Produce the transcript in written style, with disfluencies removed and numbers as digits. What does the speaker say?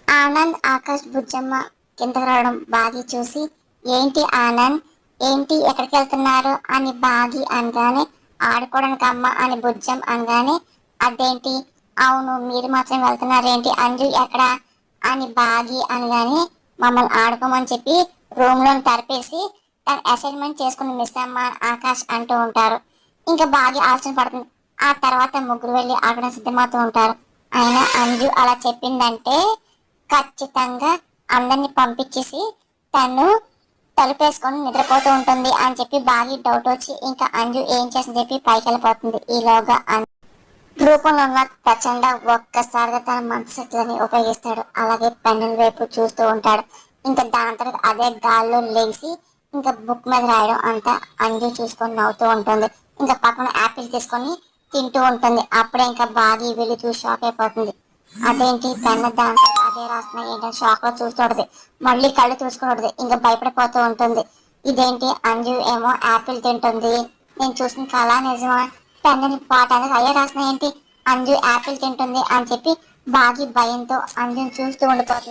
ఆనంద్ ఆకాష్ బుజ్జమ్మ కిందకు రావడం బాగి చూసి, ఏంటి ఆనంద్, ఏంటి ఎక్కడికి వెళ్తున్నారు అని బాగి అనగానే, ఆడుకోవడానికి అమ్మ అని బుజ్జం అనగానే, అదేంటి, అవును మీరు మాత్రం వెళ్తున్నారేంటి, అంజు ఎక్కడ అని బాగి అనగానే, మమ్మల్ని ఆడుకోమని చెప్పి రూమ్ లో తరిపేసి తను అసైన్మెంట్ చేసుకుని మిస్ అమ్మ ఆకాష్ అంటూ ఉంటారు. ఇంకా బాగా ఆలోచన పడుతుంది. ఆ తర్వాత ముగ్గురు వెళ్ళి ఆడడం సిద్ధమవుతూ ఉంటారు. అయినా అంజు అలా చెప్పిందంటే ఖచ్చితంగా అందరిని పంపించేసి తను తలుపేసుకొని నిద్రపోతూ ఉంటుంది అని చెప్పి బాగా డౌట్ వచ్చి ఇంకా అంజు ఏం చేసింది చెప్పి పైకి వెళ్ళిపోతుంది. ఈలోగా రూపంలో ఉన్న ప్రచండ ఒక్కసారిగా తన మనసుని ఉపయోగిస్తాడు. అలాగే పెన్నుల వైపు చూస్తూ ఉంటాడు. ఇంకా దాంతో అదే గాల్లో లేచి ఇంకా బుక్ మీద రాయడం అంతా అంజు చూసుకొని నవ్వుతూ ఉంటుంది. ఇంకా పక్కన యాపిల్ తీసుకొని తింటూ ఉంటుంది. అప్పుడే ఇంకా బాగా వెళ్ళి చూసి షాక్ అయిపోతుంది. అదేంటి పెన్ను దాంట్లో అదే రాస్తున్నా ఏంటంటే షాక్ లో చూస్తుంటది. మళ్ళీ కళ్ళు చూసుకుంటుంది. ఇంకా భయపడిపోతూ ఉంటుంది. ఇదేంటి అంజు ఏమో యాపిల్ తింటుంది, నేను చూసిన కళ నిజమా, పెన్నుని పాఠానికి అయ్యే రాసిన ఏంటి, అంజు యాపిల్ తింటుంది అని చెప్పి బాగి భయంతో అంజుని చూస్తూ ఉండిపోతుంది.